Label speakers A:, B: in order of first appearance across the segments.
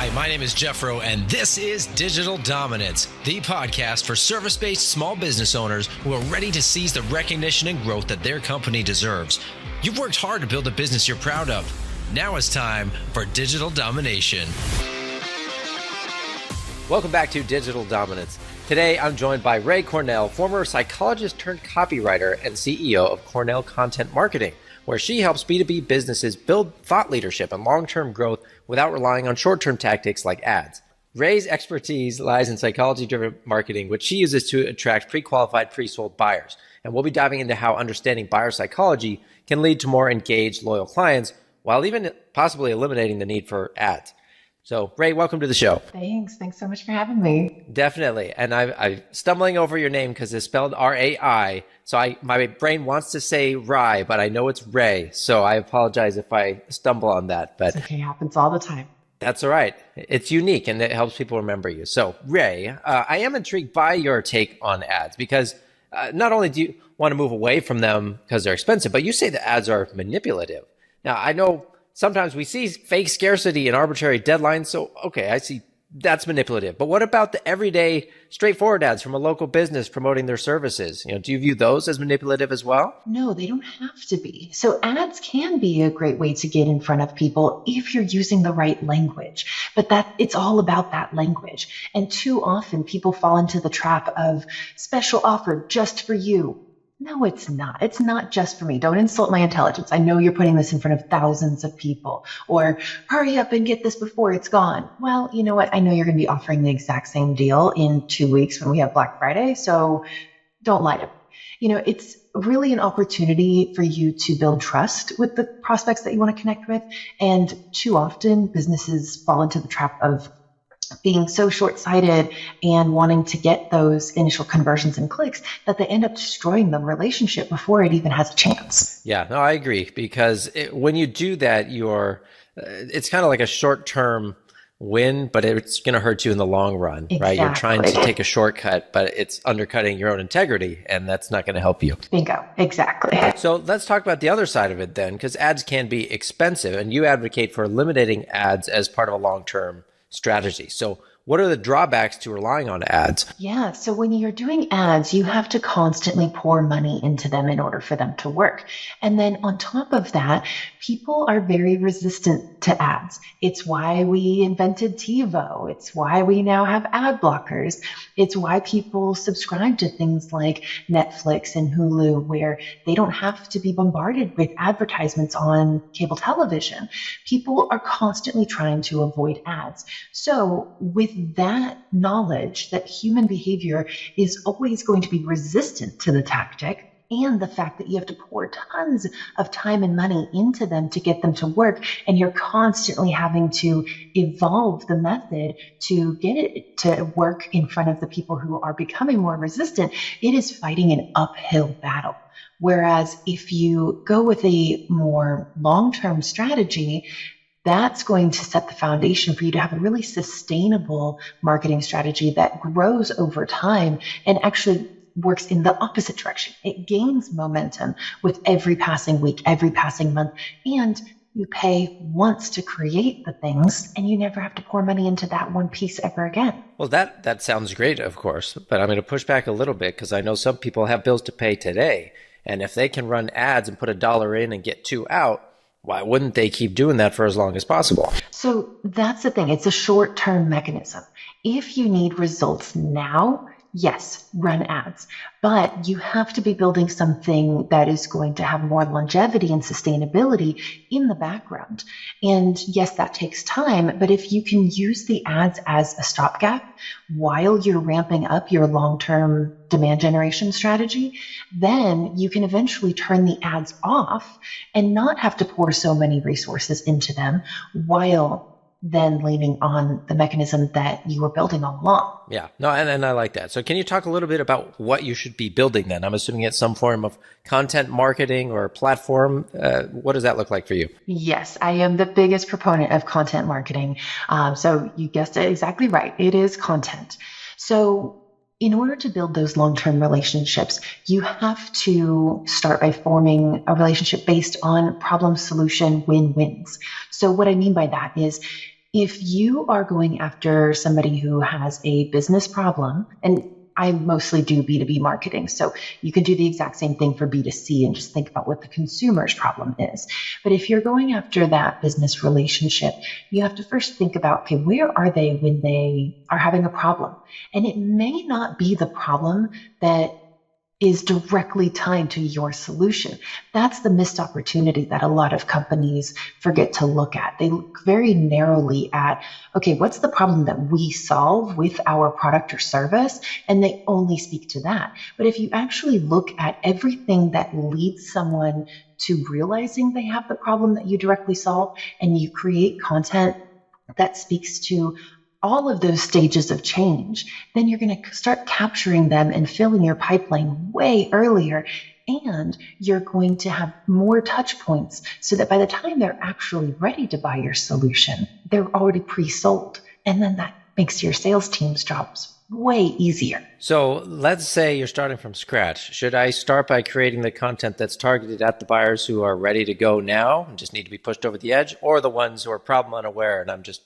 A: Hi, my name is Jeffro, and this is Digital Dominance, the podcast for service-based small business owners who are ready to seize the recognition and growth that their company deserves. You've worked hard to build a business you're proud of. Now it's time for Digital Domination. Welcome back to Digital Dominance. Today, I'm joined by Ray Cornell, former psychologist turned copywriter and CEO of Cornell Content Marketing, where she helps B2B businesses build thought leadership and long-term growth without relying on short-term tactics like ads. Ray's expertise lies in psychology-driven marketing, which she uses to attract pre-qualified, pre-sold buyers. And we'll be diving into how understanding buyer psychology can lead to more engaged, loyal clients, while even possibly eliminating the need for ads. So, Ray, welcome to the show.
B: Thanks so much for having me.
A: Definitely. And I'm stumbling over your name because it's spelled R-A-I. So my brain wants to say Rye, but I know it's Ray. So I apologize if I stumble on that. But
B: it's okay, it happens all the time.
A: That's all right. It's unique and it helps people remember you. So, Ray, I am intrigued by your take on ads because not only do you want to move away from them because they're expensive, but you say the ads are manipulative. Now, I know sometimes we see fake scarcity and arbitrary deadlines. So, okay, I see that's manipulative. But what about the everyday straightforward ads from a local business promoting their services? Do you view those as manipulative as well?
B: No, they don't have to be. So ads can be a great way to get in front of people if you're using the right language. But it's all about that language. And too often people fall into the trap of special offer just for you. No, it's not. It's not just for me. Don't insult my intelligence. I know you're putting this in front of thousands of people. Or hurry up and get this before it's gone. Well, you know what? I know you're going to be offering the exact same deal in 2 weeks when we have Black Friday. So don't lie to me. It's really an opportunity for you to build trust with the prospects that you want to connect with. And too often businesses fall into the trap of being so short-sighted and wanting to get those initial conversions and clicks that they end up destroying the relationship before it even has a chance.
A: Yeah, no, I agree. Because when you do that, it's kind of like a short-term win, but it's going to hurt you in the long run,
B: Exactly.
A: Right? You're trying to take a shortcut, but it's undercutting your own integrity, and that's not going to help you.
B: Bingo, exactly.
A: So let's talk about the other side of it then, because ads can be expensive, and you advocate for eliminating ads as part of a long-term strategy. So what are the drawbacks to relying on ads?
B: Yeah, so when you're doing ads, you have to constantly pour money into them in order for them to work. And then on top of that, people are very resistant to ads. It's why we invented TiVo. It's why we now have ad blockers. It's why people subscribe to things like Netflix and Hulu, where they don't have to be bombarded with advertisements on cable television. People are constantly trying to avoid ads. So with that knowledge that human behavior is always going to be resistant to the tactic, and the fact that you have to pour tons of time and money into them to get them to work, and you're constantly having to evolve the method to get it to work in front of the people who are becoming more resistant, it is fighting an uphill battle. Whereas if you go with a more long-term strategy, that's going to set the foundation for you to have a really sustainable marketing strategy that grows over time and actually works in the opposite direction. It gains momentum with every passing week, every passing month, and you pay once to create the things and you never have to pour money into that one piece ever again.
A: Well, that sounds great, of course, but I'm going to push back a little bit because I know some people have bills to pay today. And if they can run ads and put $1 in and get 2 out, why wouldn't they keep doing that for as long as possible?
B: So that's the thing. It's a short-term mechanism. If you need results now, yes, run ads. But you have to be building something that is going to have more longevity and sustainability in the background. And yes, that takes time. But if you can use the ads as a stopgap while you're ramping up your long-term demand generation strategy, then you can eventually turn the ads off and not have to pour so many resources into them while then leaning on the mechanism that you were building all along.
A: Yeah, no, and I like that. So can you talk a little bit about what you should be building then? I'm assuming it's some form of content marketing or platform. What does that look like for you?
B: Yes, I am the biggest proponent of content marketing. So you guessed it exactly right. It is content. So in order to build those long-term relationships, you have to start by forming a relationship based on problem solution win-wins. So what I mean by that is, If you are going after somebody who has a business problem, and I mostly do B2B marketing, so you can do the exact same thing for B2C and just think about what the consumer's problem is. But if you're going after that business relationship, you have to first think about, okay, where are they when they are having a problem? And it may not be the problem that is directly tied to your solution. That's the missed opportunity that a lot of companies forget to look at. They look very narrowly at, okay, what's the problem that we solve with our product or service? And they only speak to that. But if you actually look at everything that leads someone to realizing they have the problem that you directly solve, and you create content that speaks to all of those stages of change, then you're going to start capturing them and filling your pipeline way earlier. And you're going to have more touch points so that by the time they're actually ready to buy your solution, they're already pre-sold. And then that makes your sales team's jobs way easier.
A: So let's say you're starting from scratch. Should I start by creating the content that's targeted at the buyers who are ready to go now and just need to be pushed over the edge, or the ones who are problem unaware and I'm just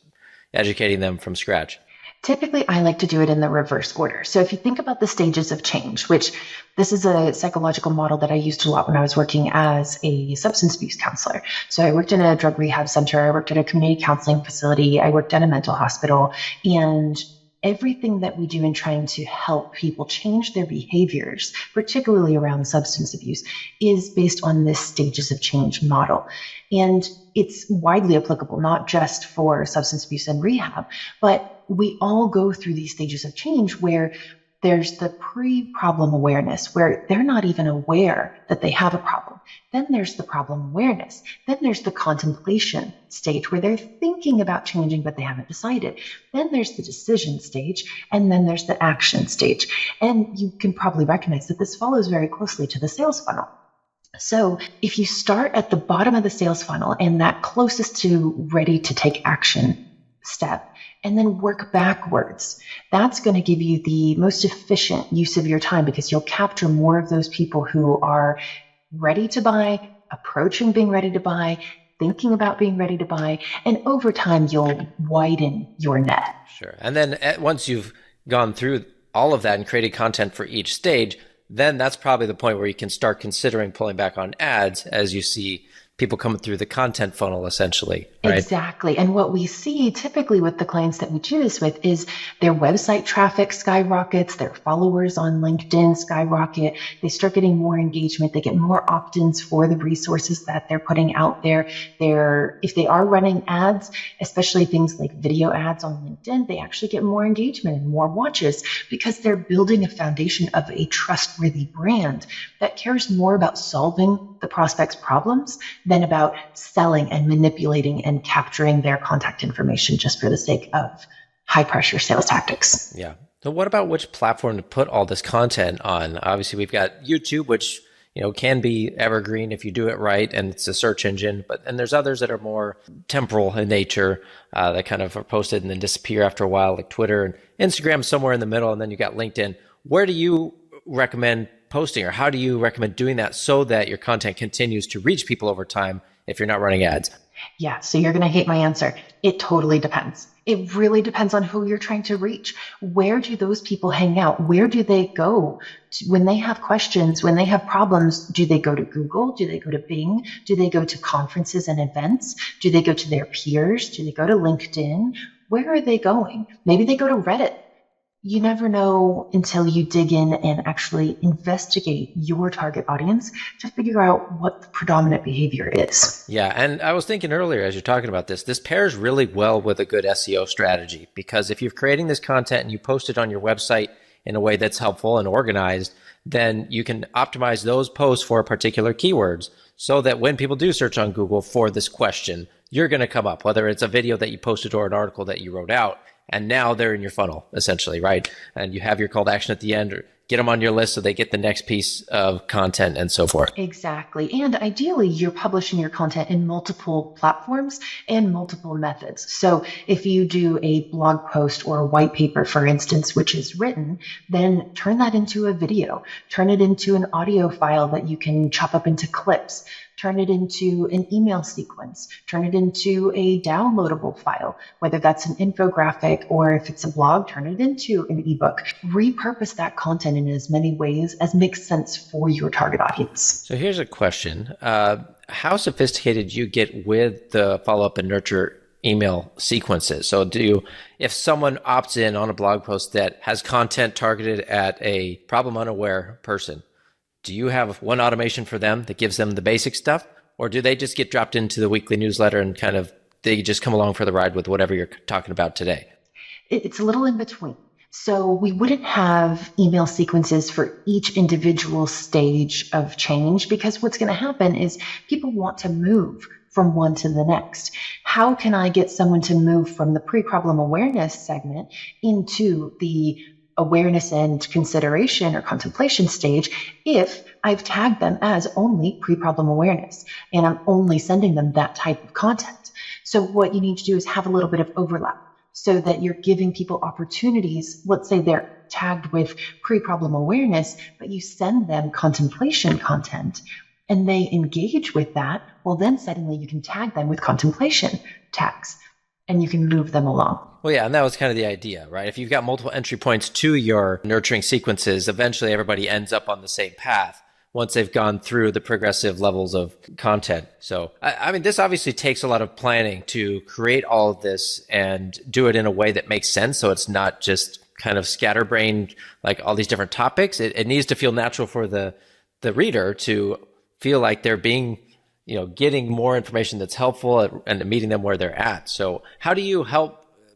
A: educating them from scratch?
B: Typically, I like to do it in the reverse order. So if you think about the stages of change, which this is a psychological model that I used a lot when I was working as a substance abuse counselor. So I worked in a drug rehab center, I worked at a community counseling facility, I worked at a mental hospital, and everything that we do in trying to help people change their behaviors, particularly around substance abuse, is based on this stages of change model. And it's widely applicable, not just for substance abuse and rehab, but we all go through these stages of change where there's the pre-problem awareness, where they're not even aware that they have a problem. Then there's the problem awareness. Then there's the contemplation stage where they're thinking about changing, but they haven't decided. Then there's the decision stage, and then there's the action stage. And you can probably recognize that this follows very closely to the sales funnel. So if you start at the bottom of the sales funnel and that closest to ready to take action step, and then work backwards, that's going to give you the most efficient use of your time, because you'll capture more of those people who are ready to buy, approaching being ready to buy, thinking about being ready to buy, and over time you'll widen your net.
A: Sure. And then once you've gone through all of that and created content for each stage, then that's probably the point where you can start considering pulling back on ads as you see people coming through the content funnel, essentially, right?
B: Exactly. And what we see typically with the clients that we do this with is their website traffic skyrockets, their followers on LinkedIn skyrocket, they start getting more engagement, they get more opt-ins for the resources that they're putting out there. If they are running ads, especially things like video ads on LinkedIn, they actually get more engagement and more watches because they're building a foundation of a trustworthy brand that cares more about solving the prospect's problems than about selling and manipulating and capturing their contact information just for the sake of high pressure sales tactics.
A: Yeah. So what about which platform to put all this content on? Obviously, we've got YouTube, which can be evergreen if you do it right, and it's a search engine. And there's others that are more temporal in nature that kind of are posted and then disappear after a while, like Twitter and Instagram, somewhere in the middle, and then you got LinkedIn. Where do you recommend posting, or how do you recommend doing that so that your content continues to reach people over time if you're not running ads?
B: Yeah, so you're going to hate my answer. It totally depends. It really depends on who you're trying to reach. Where do those people hang out? Where do they go when they have questions, when they have problems? Do they go to Google? Do they go to Bing? Do they go to conferences and events? Do they go to their peers? Do they go to LinkedIn? Where are they going? Maybe they go to Reddit. You never know until you dig in and actually investigate your target audience to figure out what the predominant behavior is.
A: Yeah, and I was thinking earlier as you're talking about this pairs really well with a good SEO strategy, because if you're creating this content and you post it on your website in a way that's helpful and organized, then you can optimize those posts for particular keywords so that when people do search on Google for this question, you're going to come up, whether it's a video that you posted or an article that you wrote out. And now they're in your funnel, essentially, right? And you have your call to action at the end, or get them on your list so they get the next piece of content and so forth.
B: Exactly. And ideally, you're publishing your content in multiple platforms and multiple methods. So if you do a blog post or a white paper, for instance, which is written, then turn that into a video, turn it into an audio file that you can chop up into clips. turn it into an email sequence, turn it into a downloadable file, whether that's an infographic or if it's a blog, turn it into an ebook. Repurpose that content in as many ways as makes sense for your target audience.
A: So here's a question. How sophisticated do you get with the follow-up and nurture email sequences? So if someone opts in on a blog post that has content targeted at a problem unaware person, do you have one automation for them that gives them the basic stuff? Or do they just get dropped into the weekly newsletter and kind of, they just come along for the ride with whatever you're talking about today?
B: It's a little in between. So we wouldn't have email sequences for each individual stage of change, because what's going to happen is people want to move from one to the next. How can I get someone to move from the pre-problem awareness segment into the awareness and consideration or contemplation stage if I've tagged them as only pre-problem awareness and I'm only sending them that type of content? So what you need to do is have a little bit of overlap so that you're giving people opportunities. Let's say they're tagged with pre-problem awareness, but you send them contemplation content and they engage with that. Well, then suddenly you can tag them with contemplation tags and you can move them along.
A: Well, yeah, and that was kind of the idea, right? If you've got multiple entry points to your nurturing sequences, eventually everybody ends up on the same path once they've gone through the progressive levels of content. So, I mean, this obviously takes a lot of planning to create all of this and do it in a way that makes sense. So it's not just kind of scatterbrained, like all these different topics. It needs to feel natural for the reader to feel like they're being, getting more information that's helpful and meeting them where they're at. So how do you help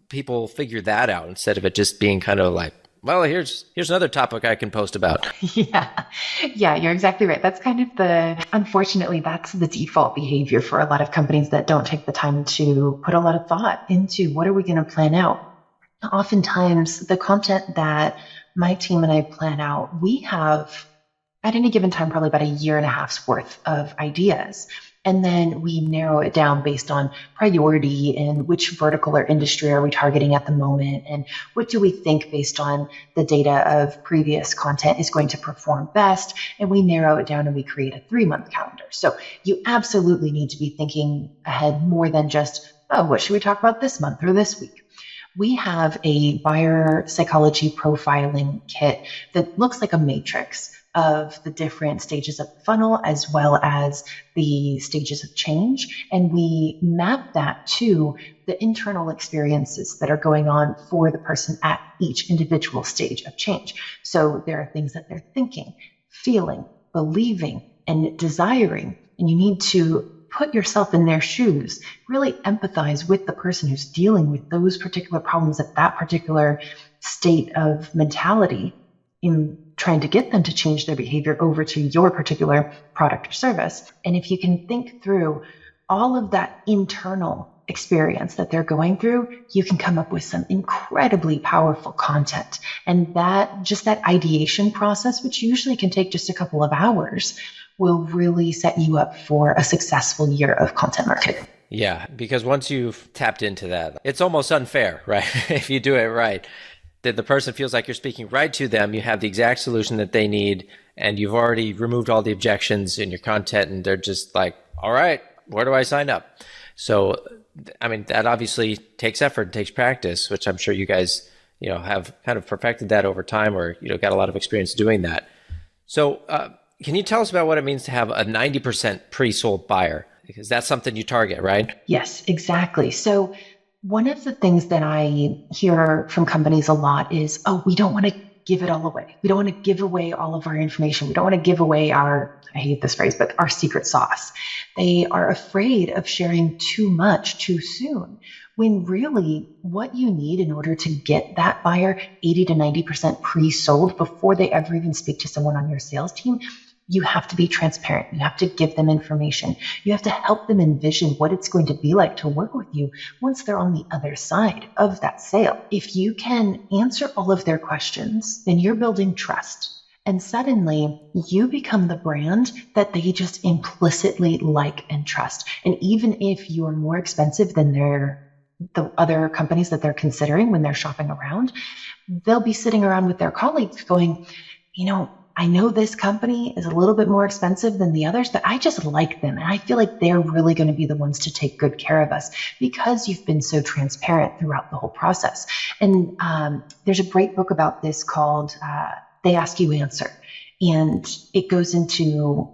A: people figure that out instead of it just being kind of like, well, here's another topic I can post about?
B: Yeah, you're exactly right. That's kind of unfortunately, that's the default behavior for a lot of companies that don't take the time to put a lot of thought into what are we going to plan out. Oftentimes, the content that my team and I plan out, we have at any given time probably about a year and a half's worth of ideas. And then we narrow it down based on priority and which vertical or industry are we targeting at the moment, and what do we think based on the data of previous content is going to perform best. And we narrow it down and we create a 3-month calendar. So you absolutely need to be thinking ahead more than just, oh, what should we talk about this month or this week? We have a buyer psychology profiling kit that looks like a matrix of the different stages of the funnel as well as the stages of change. And we map that to the internal experiences that are going on for the person at each individual stage of change. So there are things that they're thinking, feeling, believing, and desiring. And you need to put yourself in their shoes, really empathize with the person who's dealing with those particular problems at that particular state of mentality in trying to get them to change their behavior over to your particular product or service. And if you can think through all of that internal experience that they're going through, you can come up with some incredibly powerful content. And that ideation process, which usually can take just a couple of hours, will really set you up for a successful year of content marketing.
A: Yeah, because once you've tapped into that, it's almost unfair, right? If you do it right, that the person feels like you're speaking right to them, you have the exact solution that they need, and you've already removed all the objections in your content, and they're just like, all right, where do I sign up? So, I mean, that obviously takes effort, takes practice, which I'm sure you guys, have kind of perfected that over time, or, got a lot of experience doing that. So, can you tell us about what it means to have a 90% pre-sold buyer? Because that's something you target, right?
B: Yes, exactly. So one of the things that I hear from companies a lot is, oh, we don't want to give it all away. We don't want to give away all of our information. We don't want to give away I hate this phrase, but our secret sauce. They are afraid of sharing too much too soon, when really what you need in order to get that buyer 80 to 90% pre-sold before they ever even speak to someone on your sales team, you have to be transparent. You have to give them information. You have to help them envision what it's going to be like to work with you once they're on the other side of that sale. If you can answer all of their questions, then you're building trust. And suddenly you become the brand that they just implicitly like and trust. And even if you are more expensive than the other companies that they're considering when they're shopping around, they'll be sitting around with their colleagues going, I know this company is a little bit more expensive than the others, but I just like them. And I feel like they're really going to be the ones to take good care of us because you've been so transparent throughout the whole process. And there's a great book about this called They Ask You Answer. And it goes into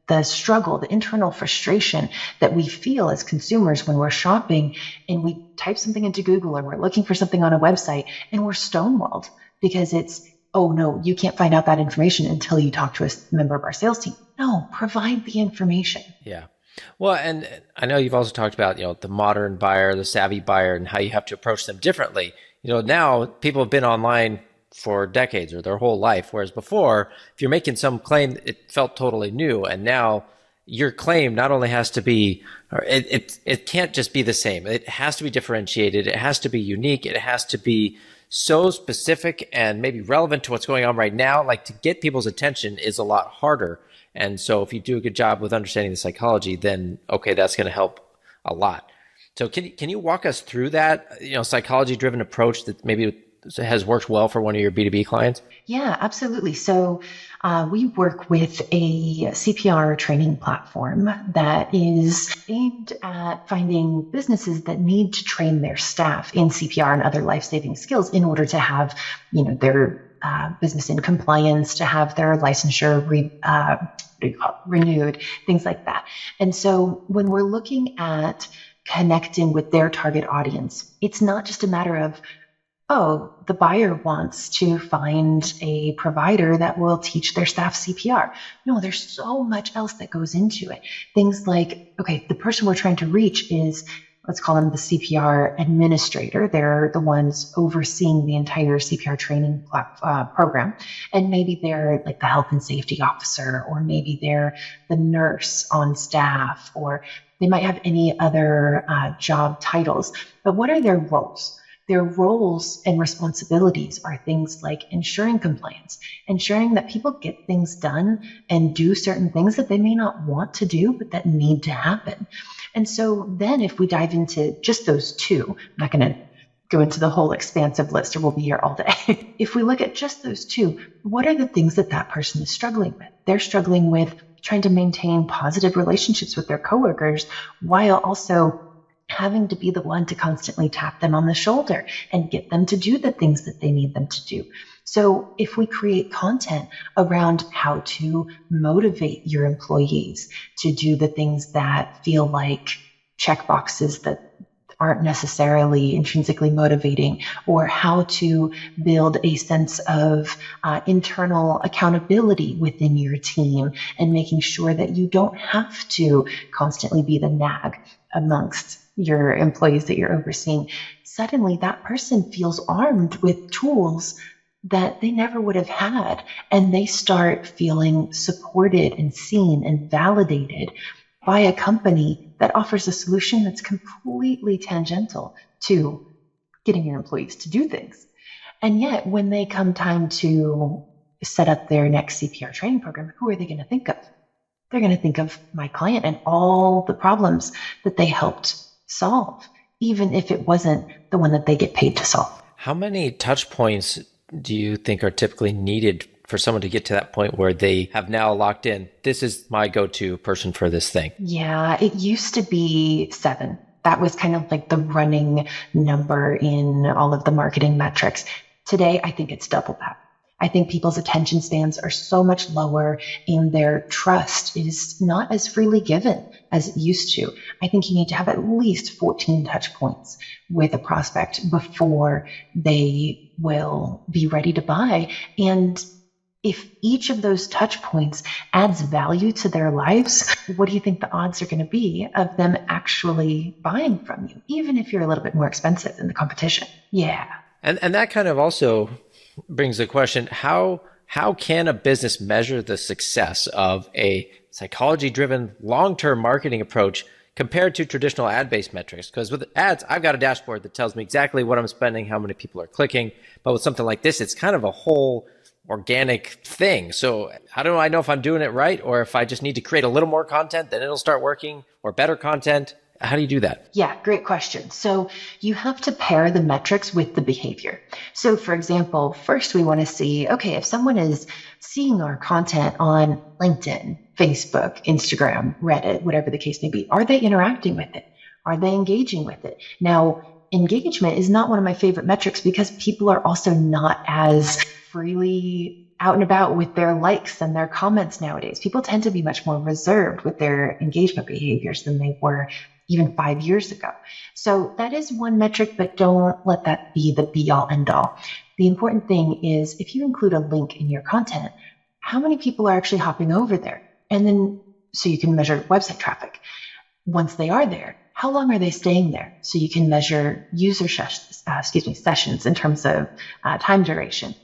B: the struggle, the internal frustration that we feel as consumers when we're shopping and we type something into Google or we're looking for something on a website and we're stonewalled because it's, oh no, you can't find out that information until you talk to a member of our sales team. No, provide the information.
A: Yeah. Well, and I know you've also talked about, the modern buyer, the savvy buyer, and how you have to approach them differently. Now people have been online for decades or their whole life, whereas before, if you're making some claim, it felt totally new. And now your claim not only has to be, or it can't just be the same. It has to be differentiated. It has to be unique. It has to be so specific and maybe relevant to what's going on right now. Like, to get people's attention is a lot harder. And so if you do a good job with understanding the psychology, then okay, that's going to help a lot. So can you walk us through that, psychology driven approach that maybe has worked well for one of your B2B clients?
B: Yeah, absolutely. So we work with a CPR training platform that is aimed at finding businesses that need to train their staff in CPR and other life-saving skills in order to have, their business in compliance, to have their licensure renewed, things like that. And so when we're looking at connecting with their target audience, it's not just a matter of, oh, the buyer wants to find a provider that will teach their staff CPR. No, there's so much else that goes into it. Things like, okay, the person we're trying to reach is, let's call them the CPR administrator. They're the ones overseeing the entire CPR training program. And maybe they're like the health and safety officer, or maybe they're the nurse on staff, or they might have any other job titles. But what are their roles? Their roles and responsibilities are things like ensuring compliance, ensuring that people get things done and do certain things that they may not want to do, but that need to happen. And so then if we dive into just those two, I'm not going to go into the whole expansive list or we'll be here all day. If we look at just those two, what are the things that that person is struggling with? They're struggling with trying to maintain positive relationships with their coworkers while also having to be the one to constantly tap them on the shoulder and get them to do the things that they need them to do. So if we create content around how to motivate your employees to do the things that feel like check boxes that aren't necessarily intrinsically motivating, or how to build a sense of internal accountability within your team and making sure that you don't have to constantly be the nag amongst your employees that you're overseeing, suddenly that person feels armed with tools that they never would have had. And they start feeling supported and seen and validated by a company that offers a solution that's completely tangential to getting your employees to do things. And yet, when they come time to set up their next CPR training program, who are they going to think of? They're going to think of my client and all the problems that they helped solve, even if it wasn't the one that they get paid to solve.
A: How many touch points do you think are typically needed for someone to get to that point where they have now locked in, this is my go-to person for this thing?
B: Yeah, it used to be 7. That was kind of like the running number in all of the marketing metrics. Today, I think it's double that. I think people's attention spans are so much lower and their trust is not as freely given as it used to. I think you need to have at least 14 touch points with a prospect before they will be ready to buy. And if each of those touch points adds value to their lives, what do you think the odds are going to be of them actually buying from you, even if you're a little bit more expensive than the competition? Yeah.
A: And that kind of also brings the question, how can a business measure the success of a psychology-driven long-term marketing approach compared to traditional ad-based metrics? Because with ads, I've got a dashboard that tells me exactly what I'm spending, how many people are clicking. But with something like this, it's kind of a whole organic thing. So how do I know if I'm doing it right, or if I just need to create a little more content, then it'll start working, or better content? How do you do that?
B: Yeah, great question. So you have to pair the metrics with the behavior. So for example, first we want to see, okay, if someone is seeing our content on LinkedIn, Facebook, Instagram, Reddit, whatever the case may be? Are they interacting with it? Are they engaging with it? Now, engagement is not one of my favorite metrics because people are also not as freely out and about with their likes and their comments nowadays. People tend to be much more reserved with their engagement behaviors than they were even 5 years ago. So that is one metric, but don't let that be the be all end all. The important thing is if you include a link in your content, how many people are actually hopping over there? And then so you can measure website traffic. Once they are there, how long are they staying there? So you can measure user sessions in terms of time duration.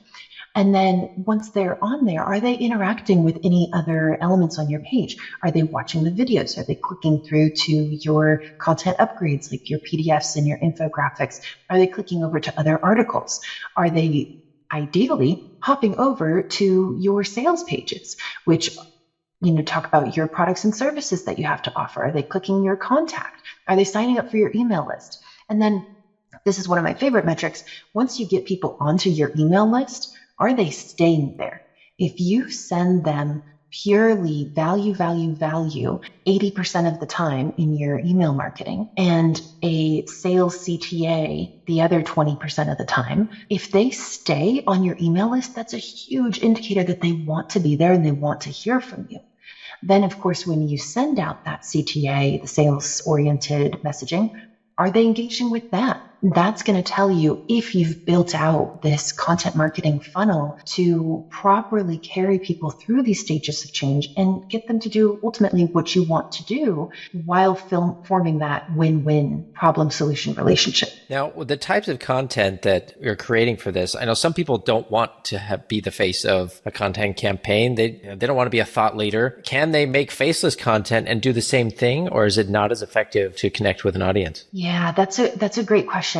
B: And then once they're on there, are they interacting with any other elements on your page? Are they watching the videos? Are they clicking through to your content upgrades, like your PDFs and your infographics? Are they clicking over to other articles? Are they ideally hopping over to your sales pages, which talk about your products and services that you have to offer? Are they clicking your contact? Are they signing up for your email list? And then this is one of my favorite metrics. Once you get people onto your email list, are they staying there? If you send them purely value 80% of the time in your email marketing and a sales CTA the other 20% of the time, if they stay on your email list, that's a huge indicator that they want to be there and they want to hear from you. Then, of course, when you send out that CTA, the sales-oriented messaging, are they engaging with that? That's going to tell you if you've built out this content marketing funnel to properly carry people through these stages of change and get them to do ultimately what you want to do while forming that win-win problem-solution relationship.
A: Now, with the types of content that you're creating for this, I know some people don't want to be the face of a content campaign. They don't want to be a thought leader. Can they make faceless content and do the same thing, or is it not as effective to connect with an audience?
B: Yeah, that's a great question.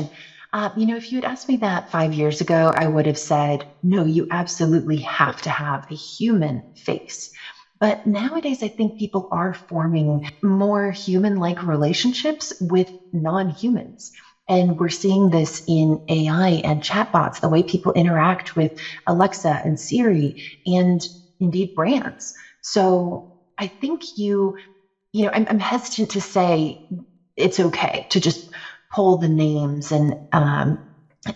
B: If you had asked me that 5 years ago, I would have said, no, you absolutely have to have a human face. But nowadays, I think people are forming more human-like relationships with non-humans. And we're seeing this in AI and chatbots, the way people interact with Alexa and Siri and indeed brands. So I think I'm hesitant to say it's okay to just pull the names and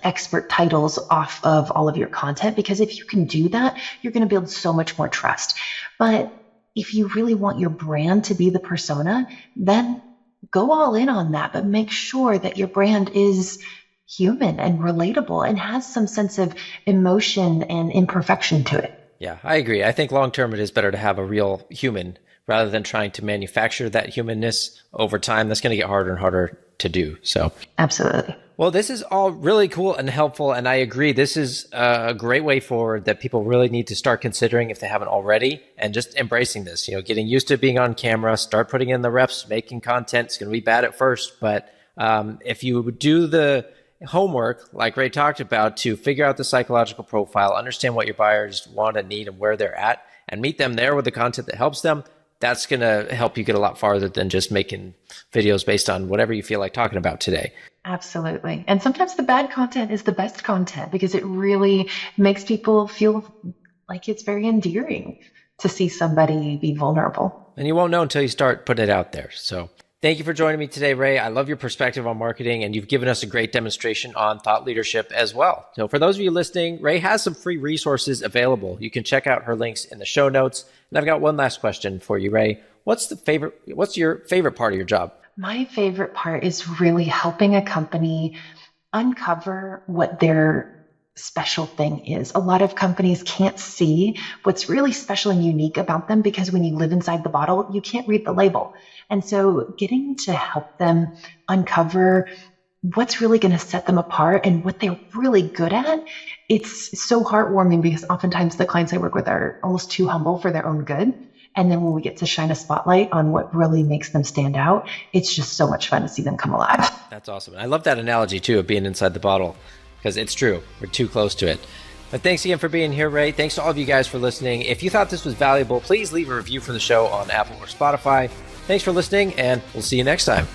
B: expert titles off of all of your content, because if you can do that, you're going to build so much more trust. But if you really want your brand to be the persona, then go all in on that, but make sure that your brand is human and relatable and has some sense of emotion and imperfection to it.
A: Yeah, I agree. I think long-term it is better to have a real human rather than trying to manufacture that humanness over time. That's going to get harder and harder to do. So
B: absolutely.
A: Well, this is all really cool and helpful. And I agree. This is a great way forward that people really need to start considering if they haven't already, and just embracing this, getting used to being on camera, start putting in the reps, making content. It's going to be bad at first, but if you do the homework, like Ray talked about, to figure out the psychological profile, understand what your buyers want and need and where they're at, and meet them there with the content that helps them, that's going to help you get a lot farther than just making videos based on whatever you feel like talking about today.
B: Absolutely. And sometimes the bad content is the best content because it really makes people feel like it's very endearing to see somebody be vulnerable.
A: And you won't know until you start putting it out there. So thank you for joining me today, Ray. I love your perspective on marketing, and you've given us a great demonstration on thought leadership as well. So for those of you listening, Ray has some free resources available. You can check out her links in the show notes. And I've got one last question for you, Ray. What's your favorite part of your job?
B: My favorite part is really helping a company uncover what their special thing is. A lot of companies can't see what's really special and unique about them because when you live inside the bottle, you can't read the label. And so getting to help them uncover what's really going to set them apart and what they're really good at, it's so heartwarming because oftentimes the clients I work with are almost too humble for their own good. And then when we get to shine a spotlight on what really makes them stand out, it's just so much fun to see them come alive.
A: That's awesome. And I love that analogy too of being inside the bottle, because it's true. We're too close to it. But thanks again for being here, Ray. Thanks to all of you guys for listening. If you thought this was valuable, please leave a review for the show on Apple or Spotify. Thanks for listening, and we'll see you next time.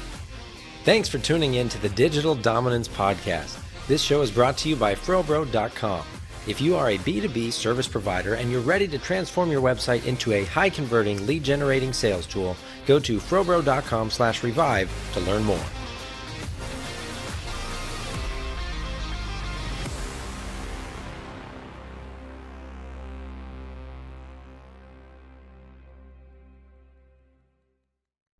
A: Thanks for tuning in to the Digital Dominance Podcast. This show is brought to you by FroBro.com. If you are a B2B service provider and you're ready to transform your website into a high-converting, lead-generating sales tool, go to frobro.com/revive to learn more.